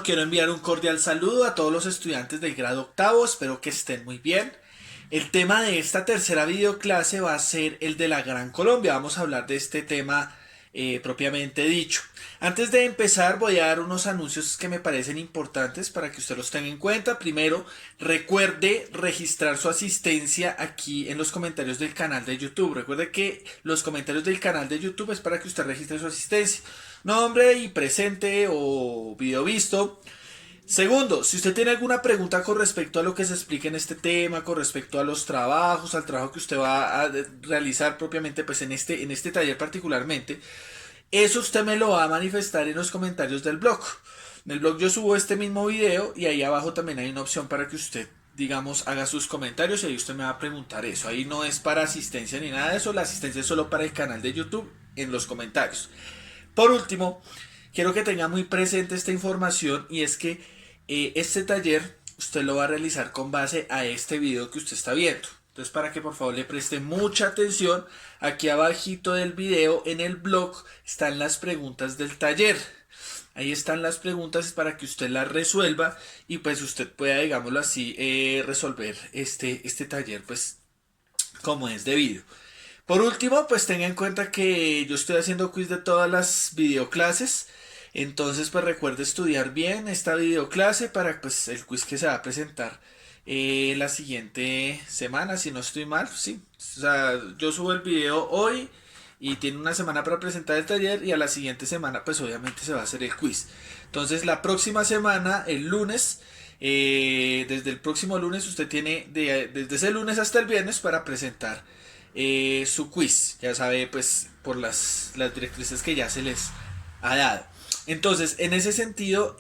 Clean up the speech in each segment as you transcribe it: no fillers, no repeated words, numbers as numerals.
quiero enviar un cordial saludo a todos los estudiantes del grado octavo, espero que estén muy bien. El tema de esta tercera videoclase va a ser el de la Gran Colombia, vamos a hablar de este tema propiamente dicho. Antes de empezar voy a dar unos anuncios que me parecen importantes para que usted los tenga en cuenta. Primero, recuerde registrar su asistencia aquí en los comentarios del canal de YouTube. Recuerde que los comentarios del canal de YouTube es para que usted registre su asistencia. Nombre y presente o video visto. Segundo, si usted tiene alguna pregunta con respecto a lo que se explica en este tema, con respecto a los trabajos, al trabajo que usted va a realizar propiamente pues en este taller particularmente, eso usted me lo va a manifestar en los comentarios del blog. En el blog yo subo este mismo video y ahí abajo también hay una opción para que usted, digamos, haga sus comentarios y ahí usted me va a preguntar eso. Ahí no es para asistencia ni nada de eso, la asistencia es solo para el canal de YouTube en los comentarios. Por último, quiero que tenga muy presente esta información y es que este taller usted lo va a realizar con base a este video que usted está viendo. Entonces, para que por favor le preste mucha atención, aquí abajito del video en el blog están las preguntas del taller. Ahí están las preguntas para que usted las resuelva y pues usted pueda, digámoslo así, resolver este taller pues como es debido. Por último, pues tenga en cuenta que yo estoy haciendo quiz de todas las videoclases. Entonces, pues recuerde estudiar bien esta videoclase para pues el quiz que se va a presentar la siguiente semana, si no estoy mal, sí. O sea, yo subo el video hoy y tiene una semana para presentar el taller y a la siguiente semana pues obviamente se va a hacer el quiz. Entonces, la próxima semana, el lunes, desde el próximo lunes usted tiene desde ese lunes hasta el viernes para presentar su quiz. Ya sabe pues por las directrices que ya se les ha dado. Entonces, en ese sentido,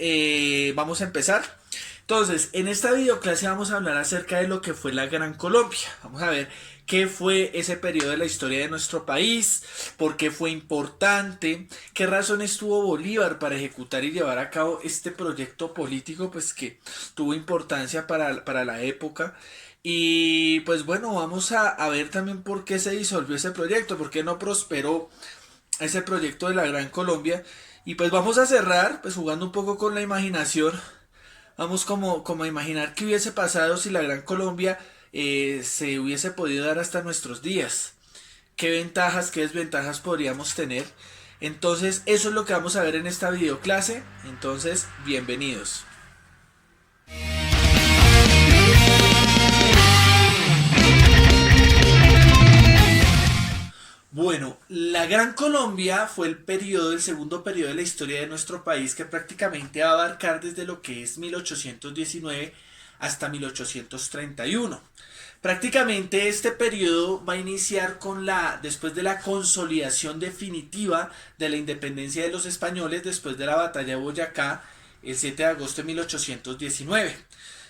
vamos a empezar. Entonces, en esta videoclase vamos a hablar acerca de lo que fue la Gran Colombia. Vamos a ver qué fue ese periodo de la historia de nuestro país, por qué fue importante, qué razones tuvo Bolívar para ejecutar y llevar a cabo este proyecto político, pues que tuvo importancia para la época. Y pues bueno, vamos a ver también por qué se disolvió ese proyecto, por qué no prosperó ese proyecto de la Gran Colombia. Y pues vamos a cerrar pues jugando un poco con la imaginación. Vamos como a imaginar qué hubiese pasado si la Gran Colombia se hubiese podido dar hasta nuestros días. Qué ventajas, qué desventajas podríamos tener. Entonces eso es lo que vamos a ver en esta videoclase. Entonces, bienvenidos. Bueno, la Gran Colombia fue el segundo periodo de la historia de nuestro país que prácticamente va a abarcar desde lo que es 1819 hasta 1831. Prácticamente este periodo va a iniciar después de la consolidación definitiva de la independencia de los españoles después de la batalla de Boyacá el 7 de agosto de 1819.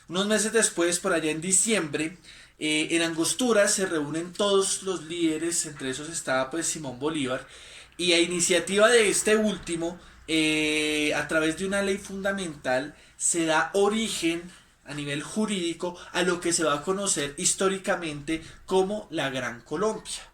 Unos meses después, por allá en diciembre, en Angostura se reúnen todos los líderes, entre esos estaba pues Simón Bolívar, y a iniciativa de este último, a través de una ley fundamental, se da origen a nivel jurídico a lo que se va a conocer históricamente como la Gran Colombia.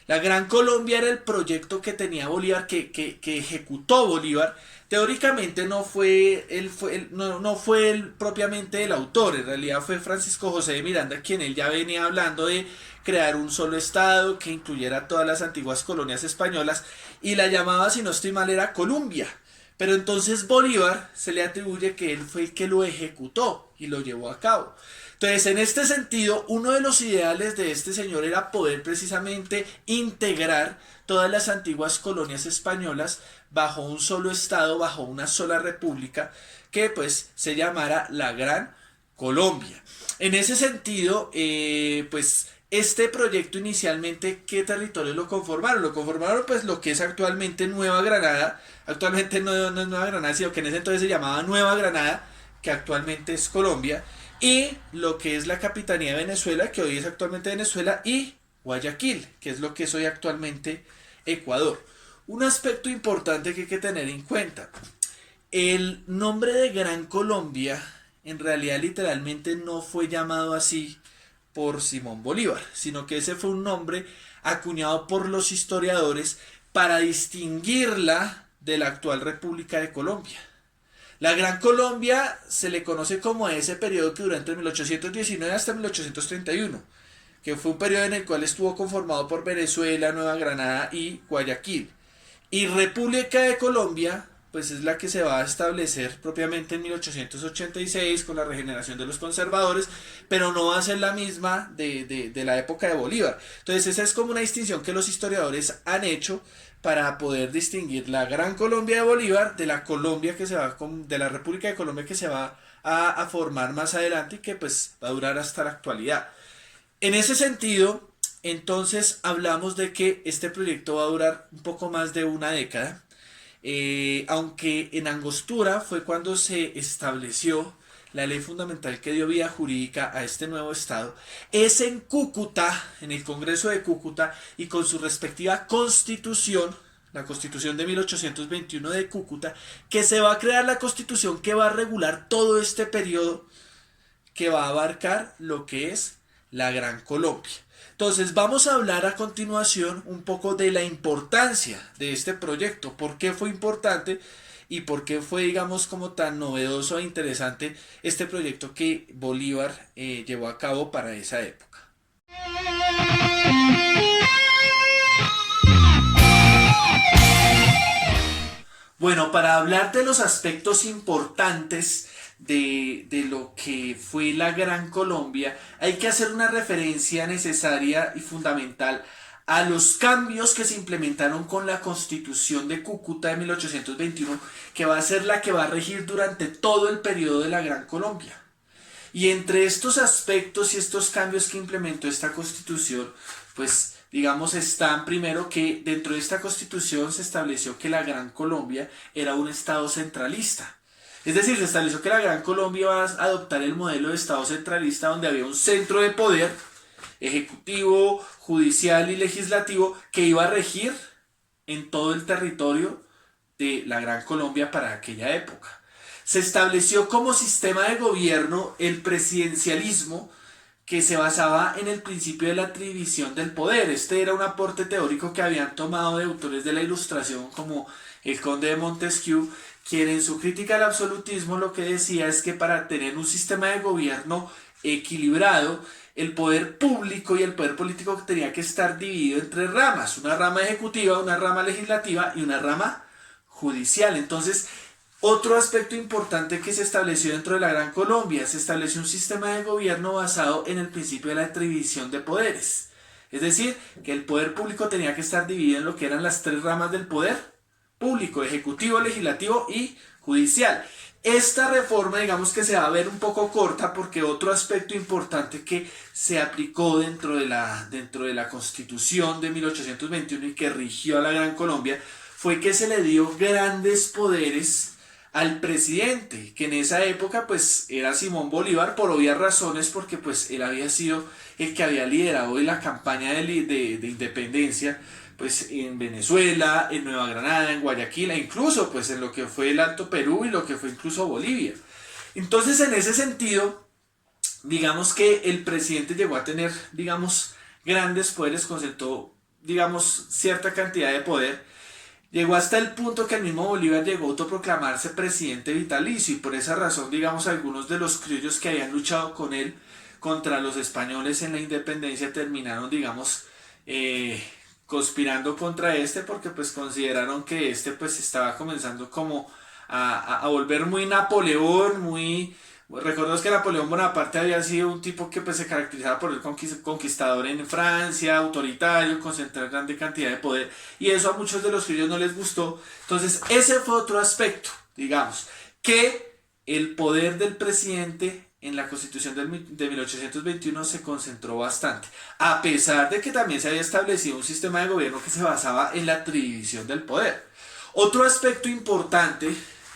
La Gran Colombia era el proyecto que tenía Bolívar, que ejecutó Bolívar. Teóricamente no fue él propiamente el autor, en realidad fue Francisco José de Miranda quien él ya venía hablando de crear un solo estado que incluyera todas las antiguas colonias españolas y la llamaba, si no estoy mal, era Colombia. Pero entonces Bolívar se le atribuye que él fue el que lo ejecutó y lo llevó a cabo. Entonces, en este sentido, uno de los ideales de este señor era poder precisamente integrar todas las antiguas colonias españolas bajo un solo estado, bajo una sola república, que pues se llamara la Gran Colombia. En ese sentido, pues este proyecto inicialmente, ¿qué territorios lo conformaron? Lo conformaron pues lo que es actualmente Nueva Granada. Actualmente no es Nueva Granada, sino que en ese entonces se llamaba Nueva Granada, que actualmente es Colombia, y lo que es la Capitanía de Venezuela, que hoy es actualmente Venezuela, y Guayaquil, que es lo que es hoy actualmente Ecuador. Un aspecto importante que hay que tener en cuenta: el nombre de Gran Colombia en realidad literalmente no fue llamado así por Simón Bolívar, sino que ese fue un nombre acuñado por los historiadores para distinguirla de la actual República de Colombia. La Gran Colombia se le conoce como a ese periodo que duró entre 1819 hasta 1831, que fue un periodo en el cual estuvo conformado por Venezuela, Nueva Granada y Guayaquil. Y República de Colombia, pues es la que se va a establecer propiamente en 1886 con la regeneración de los conservadores, pero no va a ser la misma de la época de Bolívar. Entonces esa es como una distinción que los historiadores han hecho para poder distinguir la Gran Colombia de Bolívar de la Colombia que se va de la República de Colombia que se va a formar más adelante y que pues va a durar hasta la actualidad. En ese sentido, entonces hablamos de que este proyecto va a durar un poco más de una década, aunque en Angostura fue cuando se estableció la ley fundamental que dio vía jurídica a este nuevo estado, es en Cúcuta, en el Congreso de Cúcuta y con su respectiva constitución, la constitución de 1821 de Cúcuta, que se va a crear la constitución que va a regular todo este periodo que va a abarcar lo que es la Gran Colombia. Entonces vamos a hablar a continuación un poco de la importancia de este proyecto, por qué fue importante y por qué fue, digamos, como tan novedoso e interesante este proyecto que Bolívar llevó a cabo para esa época. Bueno, para hablar de los aspectos importantes de lo que fue la Gran Colombia, hay que hacer una referencia necesaria y fundamental a los cambios que se implementaron con la Constitución de Cúcuta de 1821, que va a ser la que va a regir durante todo el periodo de la Gran Colombia. Y entre estos aspectos y estos cambios que implementó esta Constitución, pues digamos están primero que dentro de esta Constitución se estableció que la Gran Colombia era un estado centralista. Es decir, se estableció que la Gran Colombia va a adoptar el modelo de estado centralista donde había un centro de poder ejecutivo, judicial y legislativo que iba a regir en todo el territorio de la Gran Colombia para aquella época. Se estableció como sistema de gobierno el presidencialismo, que se basaba en el principio de la división del poder. Este era un aporte teórico que habían tomado de autores de la Ilustración como el conde de Montesquieu, quien en su crítica al absolutismo lo que decía es que para tener un sistema de gobierno equilibrado, el poder público y el poder político tenía que estar dividido en tres ramas: una rama ejecutiva, una rama legislativa y una rama judicial. Entonces, otro aspecto importante que se estableció dentro de la Gran Colombia, se estableció un sistema de gobierno basado en el principio de la división de poderes. Es decir, que el poder público tenía que estar dividido en lo que eran las tres ramas del poder público: ejecutivo, legislativo y judicial. Esta reforma, digamos que se va a ver un poco corta, porque otro aspecto importante que se aplicó dentro de la Constitución de 1821 y que rigió a la Gran Colombia fue que se le dio grandes poderes al presidente, que en esa época pues era Simón Bolívar, por obvias razones, porque pues él había sido el que había liderado la campaña de independencia pues en Venezuela, en Nueva Granada, en Guayaquil, e incluso pues en lo que fue el Alto Perú y lo que fue incluso Bolivia. Entonces, en ese sentido, digamos que el presidente llegó a tener, digamos, grandes poderes, concentró, digamos, cierta cantidad de poder. Llegó hasta el punto que el mismo Bolívar llegó a autoproclamarse presidente vitalicio, y por esa razón, digamos, algunos de los criollos que habían luchado con él contra los españoles en la independencia terminaron, digamos, conspirando contra este, porque pues consideraron que este pues estaba comenzando como a volver muy Napoleón, muy... Recordemos que Napoleón Bonaparte había sido un tipo que pues se caracterizaba por el conquistador en Francia, autoritario, concentrar grande cantidad de poder, y eso a muchos de los criollos no les gustó. Entonces ese fue otro aspecto, digamos, que el poder del presidente en la Constitución de 1821 se concentró bastante, a pesar de que también se había establecido un sistema de gobierno que se basaba en la división del poder. Otro aspecto importante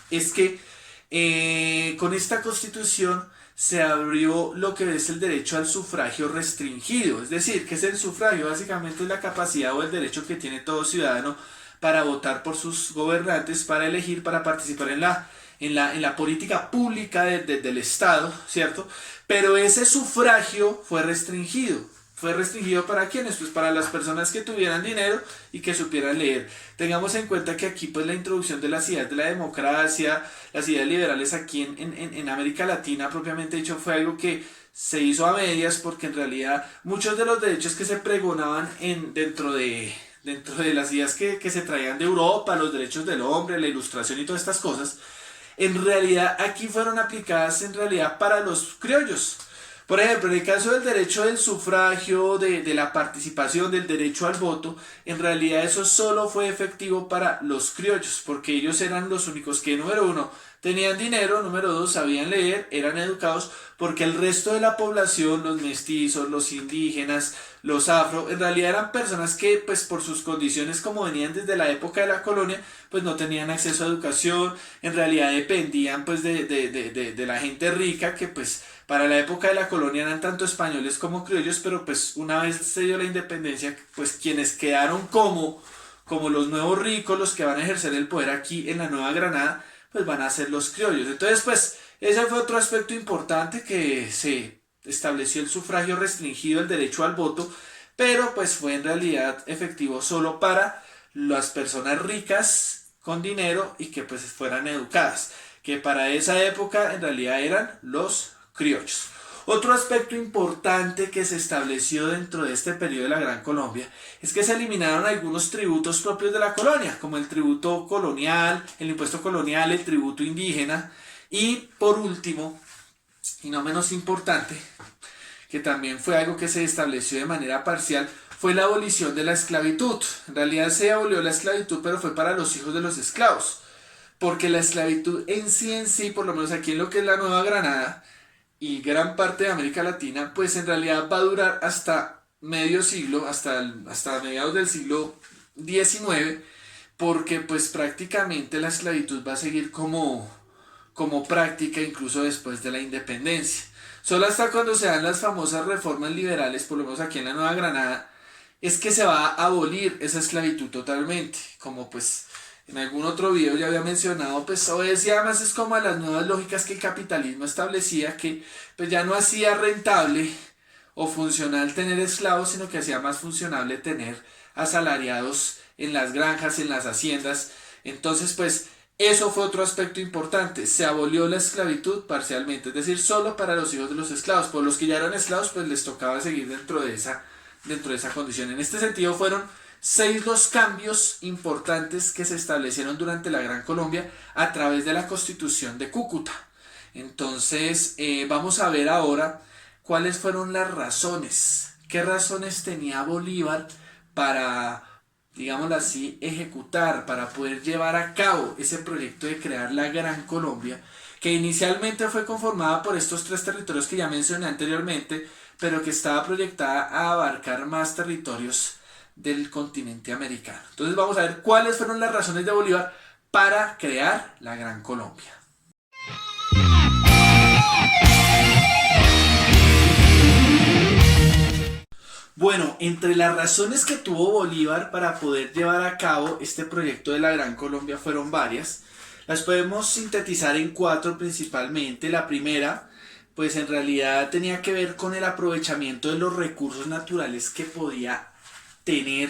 es que con esta Constitución se abrió lo que es el derecho al sufragio restringido. Es decir, ¿qué es el sufragio? Básicamente es la capacidad o el derecho que tiene todo ciudadano para votar por sus gobernantes, para elegir, para participar en la política pública del Estado, ¿cierto? Pero ese sufragio fue restringido. fue restringido para quiénes, pues para las personas que tuvieran dinero y que supieran leer. Tengamos en cuenta que aquí pues la introducción de las ideas de la democracia, las ideas liberales aquí en América Latina propiamente dicho fue algo que se hizo a medias porque en realidad muchos de los derechos que se pregonaban dentro de las ideas que se traían de Europa, los derechos del hombre, la ilustración y todas estas cosas, en realidad aquí fueron aplicadas en realidad para los criollos. Por ejemplo, en el caso del derecho del sufragio, de la participación, del derecho al voto, en realidad eso solo fue efectivo para los criollos, porque ellos eran los únicos que, número uno, tenían dinero, número dos, sabían leer, eran educados, porque el resto de la población, los mestizos, los indígenas, los afro, en realidad eran personas que, pues por sus condiciones como venían desde la época de la colonia, pues no tenían acceso a educación, en realidad dependían pues de la gente rica que pues para la época de la colonia eran tanto españoles como criollos, pero pues una vez se dio la independencia, pues quienes quedaron como los nuevos ricos, los que van a ejercer el poder aquí en la Nueva Granada, pues van a ser los criollos. Entonces pues ese fue otro aspecto importante que se estableció el sufragio restringido, el derecho al voto, pero pues fue en realidad efectivo solo para las personas ricas con dinero y que pues fueran educadas, que para esa época en realidad eran los criollos. Otro aspecto importante que se estableció dentro de este periodo de la Gran Colombia es que se eliminaron algunos tributos propios de la colonia, como el tributo colonial, el impuesto colonial, el tributo indígena y por último, y no menos importante, que también fue algo que se estableció de manera parcial, fue la abolición de la esclavitud. En realidad se abolió la esclavitud, pero fue para los hijos de los esclavos, porque la esclavitud en sí, por lo menos aquí en lo que es la Nueva Granada, y gran parte de América Latina, pues en realidad va a durar hasta medio siglo, hasta mediados del siglo XIX, porque pues prácticamente la esclavitud va a seguir como práctica incluso después de la independencia. Solo hasta cuando se dan las famosas reformas liberales, por lo menos aquí en la Nueva Granada, es que se va a abolir esa esclavitud totalmente, como pues en algún otro video ya había mencionado, pues obedecía además es como a las nuevas lógicas que el capitalismo establecía, que pues ya no hacía rentable o funcional tener esclavos, sino que hacía más funcionable tener asalariados en las granjas, en las haciendas. Entonces pues eso fue otro aspecto importante, se abolió la esclavitud parcialmente, es decir, solo para los hijos de los esclavos, por los que ya eran esclavos pues les tocaba seguir dentro de esa condición. En este sentido fueron 6 los cambios importantes que se establecieron durante la Gran Colombia a través de la Constitución de Cúcuta. Entonces, vamos a ver ahora cuáles fueron las razones. ¿Qué razones tenía Bolívar para, digámoslo así, ejecutar, para poder llevar a cabo ese proyecto de crear la Gran Colombia, que inicialmente fue conformada por estos 3 territorios que ya mencioné anteriormente, pero que estaba proyectada a abarcar más territorios del continente americano? Entonces vamos a ver cuáles fueron las razones de Bolívar para crear la Gran Colombia. Bueno, entre las razones que tuvo Bolívar para poder llevar a cabo este proyecto de la Gran Colombia fueron varias. Las podemos sintetizar en 4 principalmente. La primera, pues en realidad tenía que ver con el aprovechamiento de los recursos naturales que podía tener,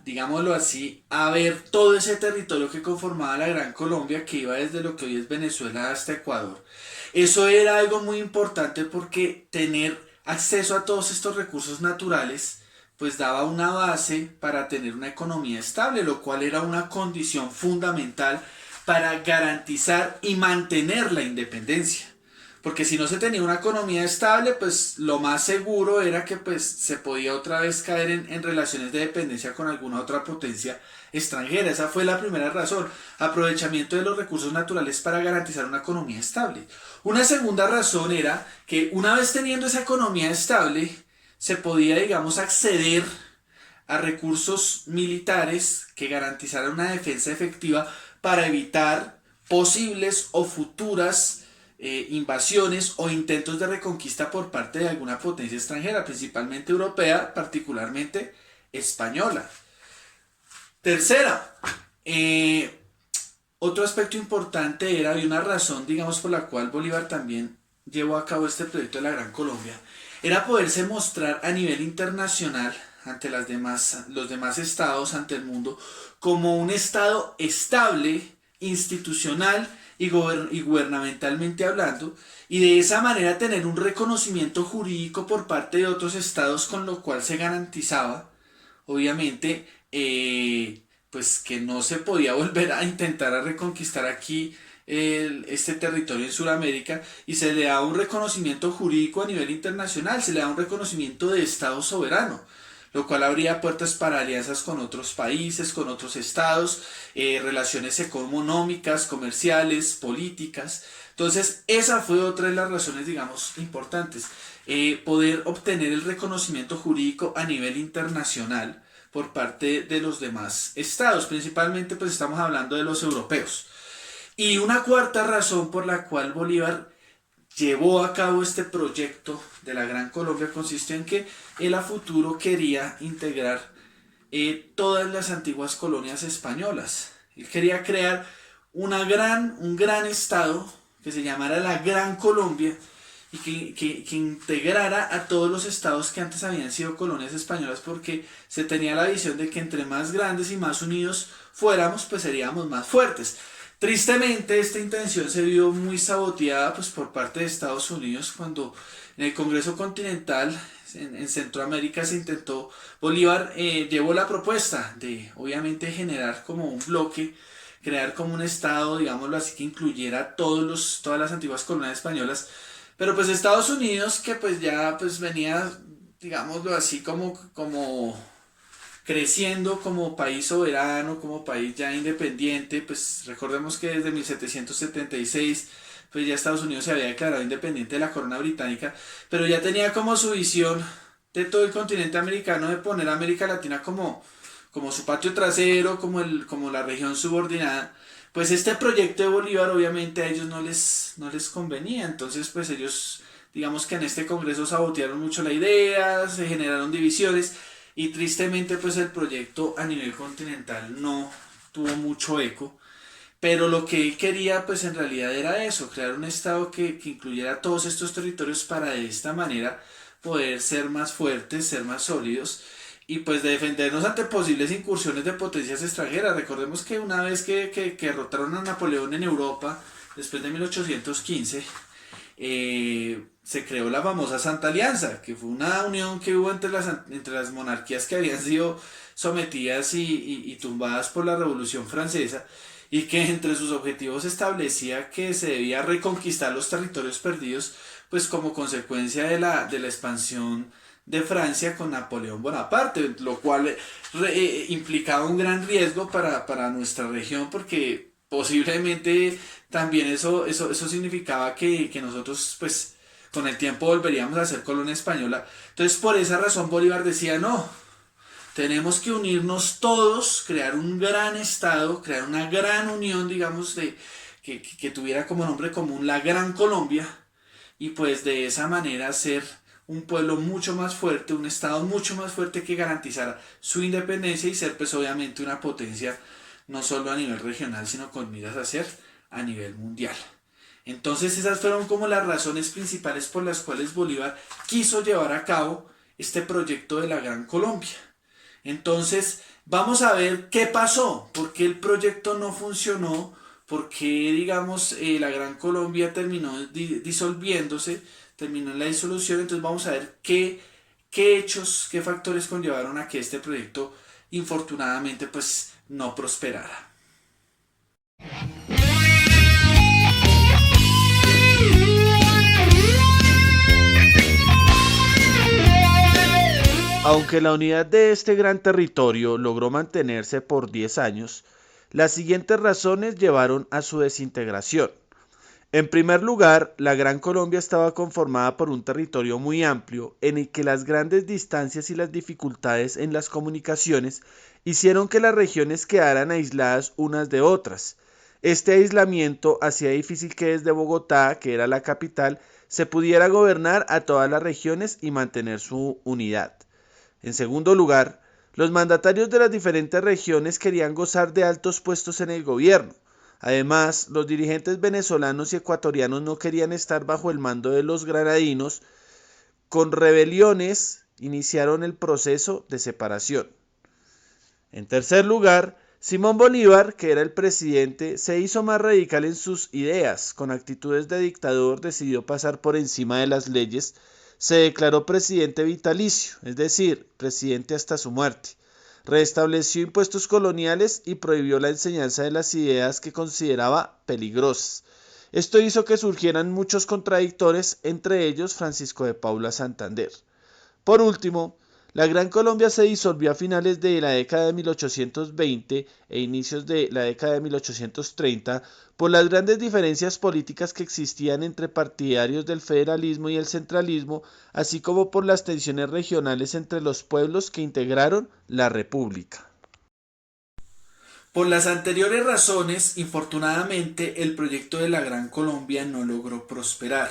digámoslo así, a ver todo ese territorio que conformaba la Gran Colombia, que iba desde lo que hoy es Venezuela hasta Ecuador. Eso era algo muy importante porque tener acceso a todos estos recursos naturales pues daba una base para tener una economía estable, lo cual era una condición fundamental para garantizar y mantener la independencia. Porque si no se tenía una economía estable, pues lo más seguro era que pues se podía otra vez caer en relaciones de dependencia con alguna otra potencia extranjera. Esa fue la primera razón, aprovechamiento de los recursos naturales para garantizar una economía estable. Una segunda razón era que una vez teniendo esa economía estable, se podía, digamos, acceder a recursos militares que garantizaran una defensa efectiva para evitar posibles o futuras invasiones o intentos de reconquista por parte de alguna potencia extranjera, principalmente europea, particularmente española. Tercera, otro aspecto importante era, y una razón, digamos, por la cual Bolívar también llevó a cabo este proyecto de la Gran Colombia, era poderse mostrar a nivel internacional ante los demás estados, ante el mundo, como un estado estable, institucional y gubernamentalmente hablando, y de esa manera tener un reconocimiento jurídico por parte de otros estados, con lo cual se garantizaba, obviamente, pues que no se podía volver a intentar a reconquistar aquí este territorio en Sudamérica, y se le da un reconocimiento jurídico a nivel internacional, se le da un reconocimiento de Estado soberano, lo cual abría puertas para alianzas con otros países, con otros estados, relaciones económicas, comerciales, políticas. Entonces, esa fue otra de las razones, digamos, importantes. Poder obtener el reconocimiento jurídico a nivel internacional por parte de los demás estados, principalmente pues estamos hablando de los europeos. Y una cuarta razón por la cual Bolívar llevó a cabo este proyecto de la Gran Colombia consistió en que él a futuro quería integrar todas las antiguas colonias españolas. Él quería crear un gran estado que se llamara la Gran Colombia y que integrara a todos los estados que antes habían sido colonias españolas, porque se tenía la visión de que entre más grandes y más unidos fuéramos, pues seríamos más fuertes. Tristemente, esta intención se vio muy saboteada pues, por parte de Estados Unidos cuando en el Congreso Continental en Centroamérica se intentó, Bolívar llevó la propuesta de obviamente generar como un bloque, crear como un estado, digámoslo así, que incluyera todas las antiguas colonias españolas, pero pues Estados Unidos, que pues ya pues venía, digámoslo así, como creciendo como país soberano, como país ya independiente, pues recordemos que desde 1776 pues ya Estados Unidos se había declarado independiente de la corona británica, pero ya tenía como su visión de todo el continente americano de poner a América Latina como su patio trasero, como la región subordinada. Pues este proyecto de Bolívar obviamente a ellos no les convenía, entonces pues ellos digamos que en este congreso sabotearon mucho la idea, se generaron divisiones y tristemente pues el proyecto a nivel continental no tuvo mucho eco, pero lo que él quería pues en realidad era eso, crear un estado que incluyera todos estos territorios para de esta manera poder ser más fuertes, ser más sólidos y pues de defendernos ante posibles incursiones de potencias extranjeras. Recordemos que una vez que derrotaron a Napoleón en Europa, después de 1815, se creó la famosa Santa Alianza, que fue una unión que hubo entre las monarquías que habían sido sometidas y tumbadas por la Revolución Francesa, y que entre sus objetivos establecía que se debía reconquistar los territorios perdidos, pues como consecuencia de la expansión de Francia con Napoleón Bonaparte, lo cual implicaba un gran riesgo para nuestra región, porque posiblemente también eso significaba que nosotros pues con el tiempo volveríamos a ser colonia española. Entonces por esa razón Bolívar decía no, tenemos que unirnos todos, crear un gran estado, crear una gran unión, digamos, que tuviera como nombre común la Gran Colombia, y pues de esa manera ser un pueblo mucho más fuerte, un estado mucho más fuerte que garantizara su independencia y ser pues obviamente una potencia no solo a nivel regional, sino con miras a ser a nivel mundial. Entonces esas fueron como las razones principales por las cuales Bolívar quiso llevar a cabo este proyecto de la Gran Colombia. Entonces, vamos a ver qué pasó, por qué el proyecto no funcionó, por qué, digamos, la Gran Colombia terminó disolviéndose, terminó en la disolución. Entonces, vamos a ver qué hechos, qué factores conllevaron a que este proyecto, infortunadamente, pues no prosperara. Aunque la unidad de este gran territorio logró mantenerse por 10 años, las siguientes razones llevaron a su desintegración. En primer lugar, la Gran Colombia estaba conformada por un territorio muy amplio en el que las grandes distancias y las dificultades en las comunicaciones hicieron que las regiones quedaran aisladas unas de otras. Este aislamiento hacía difícil que desde Bogotá, que era la capital, se pudiera gobernar a todas las regiones y mantener su unidad. En segundo lugar, los mandatarios de las diferentes regiones querían gozar de altos puestos en el gobierno. Además, los dirigentes venezolanos y ecuatorianos no querían estar bajo el mando de los granadinos, con rebeliones iniciaron el proceso de separación. En tercer lugar, Simón Bolívar, que era el presidente, se hizo más radical en sus ideas. Con actitudes de dictador decidió pasar por encima de las leyes. Se declaró presidente vitalicio, es decir, presidente hasta su muerte. Restableció impuestos coloniales y prohibió la enseñanza de las ideas que consideraba peligrosas. Esto hizo que surgieran muchos contradictores, entre ellos Francisco de Paula Santander. Por último, la Gran Colombia se disolvió a finales de la década de 1820 e inicios de la década de 1830 por las grandes diferencias políticas que existían entre partidarios del federalismo y el centralismo, así como por las tensiones regionales entre los pueblos que integraron la República. Por las anteriores razones, infortunadamente, el proyecto de la Gran Colombia no logró prosperar.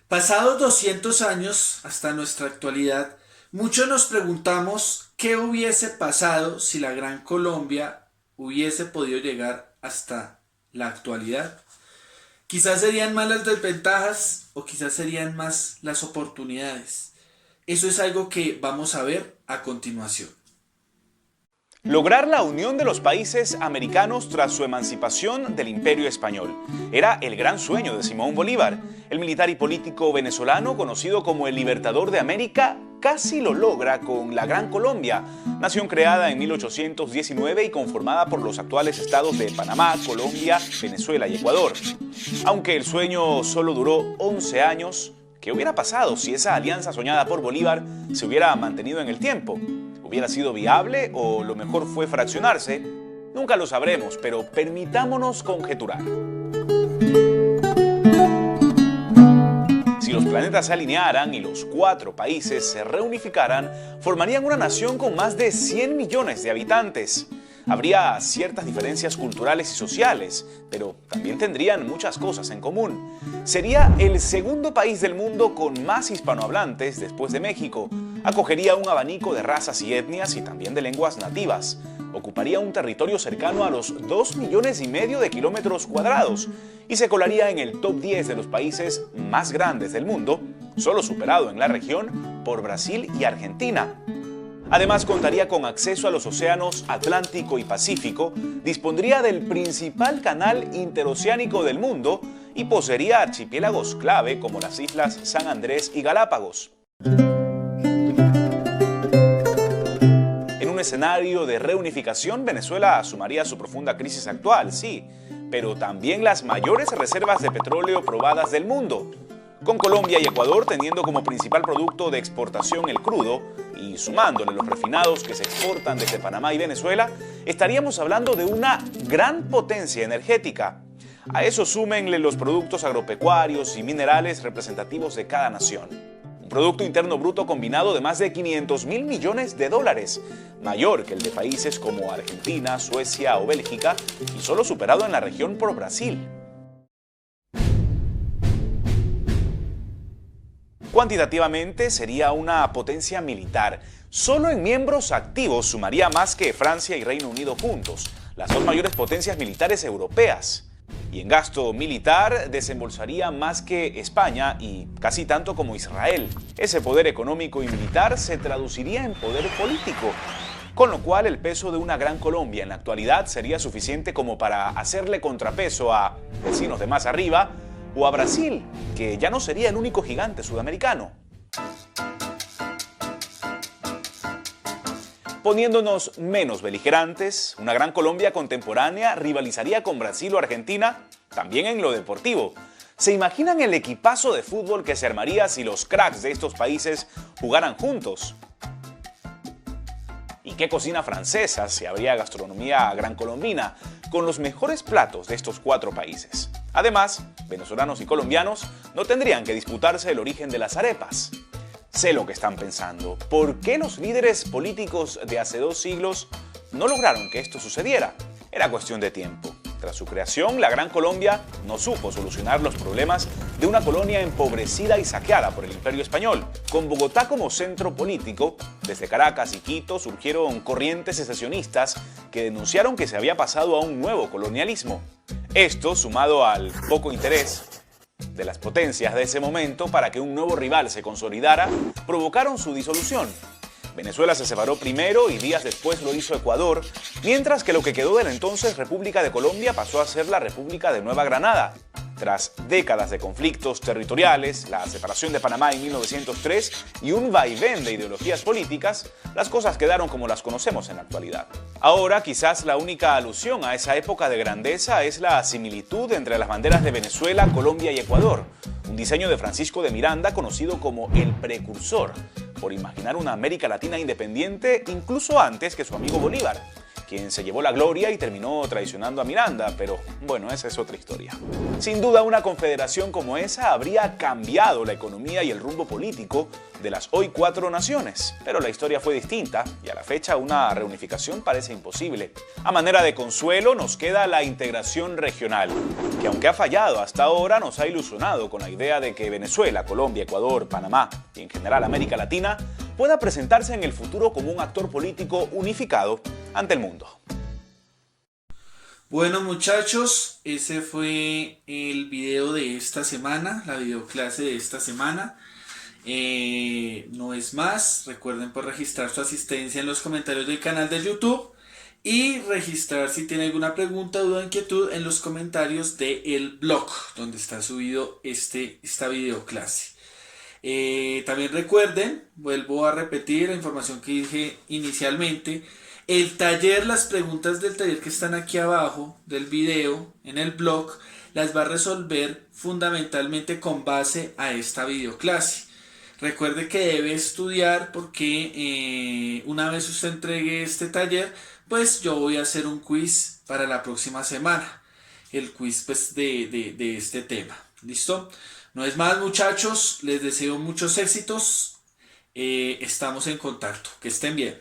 Pasados 200 años hasta nuestra actualidad, muchos nos preguntamos qué hubiese pasado si la Gran Colombia hubiese podido llegar hasta la actualidad. Quizás serían más las desventajas o quizás serían más las oportunidades. Eso es algo que vamos a ver a continuación. Lograr la unión de los países americanos tras su emancipación del Imperio Español era el gran sueño de Simón Bolívar. El militar y político venezolano, conocido como el Libertador de América, casi lo logra con la Gran Colombia, nación creada en 1819 y conformada por los actuales estados de Panamá, Colombia, Venezuela y Ecuador. Aunque el sueño solo duró 11 años, ¿qué hubiera pasado si esa alianza soñada por Bolívar se hubiera mantenido en el tiempo? ¿Hubiera sido viable o lo mejor fue fraccionarse? Nunca lo sabremos, pero permitámonos conjeturar. Si los planetas se alinearan y los 4 países se reunificaran, formarían una nación con más de 100 millones de habitantes. Habría ciertas diferencias culturales y sociales, pero también tendrían muchas cosas en común. Sería el segundo país del mundo con más hispanohablantes después de México. Acogería un abanico de razas y etnias y también de lenguas nativas. Ocuparía un territorio cercano a los 2,5 millones de kilómetros cuadrados y se colaría en el top 10 de los países más grandes del mundo, solo superado en la región por Brasil y Argentina. Además, contaría con acceso a los océanos Atlántico y Pacífico, dispondría del principal canal interoceánico del mundo y poseería archipiélagos clave como las islas San Andrés y Galápagos. En un escenario de reunificación, Venezuela asumiría su profunda crisis actual, sí, pero también las mayores reservas de petróleo probadas del mundo, con Colombia y Ecuador teniendo como principal producto de exportación el crudo y sumándole los refinados que se exportan desde Panamá y Venezuela, estaríamos hablando de una gran potencia energética. A eso súmenle los productos agropecuarios y minerales representativos de cada nación. Un Producto Interno Bruto combinado de más de 500.000 millones de dólares, mayor que el de países como Argentina, Suecia o Bélgica y solo superado en la región por Brasil. Cuantitativamente sería una potencia militar. Solo en miembros activos sumaría más que Francia y Reino Unido juntos, las 2 mayores potencias militares europeas. Y en gasto militar desembolsaría más que España y casi tanto como Israel. Ese poder económico y militar se traduciría en poder político, con lo cual el peso de una Gran Colombia en la actualidad sería suficiente como para hacerle contrapeso a vecinos de más arriba o a Brasil, que ya no sería el único gigante sudamericano. Poniéndonos menos beligerantes, una Gran Colombia contemporánea rivalizaría con Brasil o Argentina también en lo deportivo. ¿Se imaginan el equipazo de fútbol que se armaría si los cracks de estos países jugaran juntos? ¿Y qué cocina francesa si habría gastronomía gran colombina con los mejores platos de estos 4 países? Además, venezolanos y colombianos no tendrían que disputarse el origen de las arepas. Sé lo que están pensando. ¿Por qué los líderes políticos de hace 2 siglos no lograron que esto sucediera? Era cuestión de tiempo. Tras su creación, la Gran Colombia no supo solucionar los problemas de una colonia empobrecida y saqueada por el Imperio Español. Con Bogotá como centro político, desde Caracas y Quito surgieron corrientes secesionistas que denunciaron que se había pasado a un nuevo colonialismo. Esto, sumado al poco interés de las potencias de ese momento para que un nuevo rival se consolidara, provocaron su disolución. Venezuela se separó primero y días después lo hizo Ecuador, mientras que lo que quedó de la entonces República de Colombia pasó a ser la República de Nueva Granada. Tras décadas de conflictos territoriales, la separación de Panamá en 1903 y un vaivén de ideologías políticas, las cosas quedaron como las conocemos en la actualidad. Ahora, quizás la única alusión a esa época de grandeza es la similitud entre las banderas de Venezuela, Colombia y Ecuador, un diseño de Francisco de Miranda conocido como el precursor, por imaginar una América Latina independiente incluso antes que su amigo Bolívar, quien se llevó la gloria y terminó traicionando a Miranda, pero bueno, esa es otra historia. Sin duda, una confederación como esa habría cambiado la economía y el rumbo político de las hoy 4 naciones, pero la historia fue distinta y a la fecha una reunificación parece imposible. A manera de consuelo nos queda la integración regional, que aunque ha fallado hasta ahora, nos ha ilusionado con la idea de que Venezuela, Colombia, Ecuador, Panamá y en general América Latina pueda presentarse en el futuro como un actor político unificado ante el mundo. Bueno muchachos, ese fue el video de esta semana, la videoclase de esta semana. No es más, recuerden por registrar su asistencia en los comentarios del canal de YouTube y registrar si tiene alguna pregunta, duda o inquietud en los comentarios del blog donde está subido esta videoclase. También recuerden, vuelvo a repetir la información que dije inicialmente, el taller, las preguntas del taller que están aquí abajo del video en el blog, las va a resolver fundamentalmente con base a esta videoclase. Recuerde que debe estudiar porque una vez usted entregue este taller, pues yo voy a hacer un quiz para la próxima semana. El quiz pues de este tema. ¿Listo? No es más muchachos, les deseo muchos éxitos. Estamos en contacto. Que estén bien.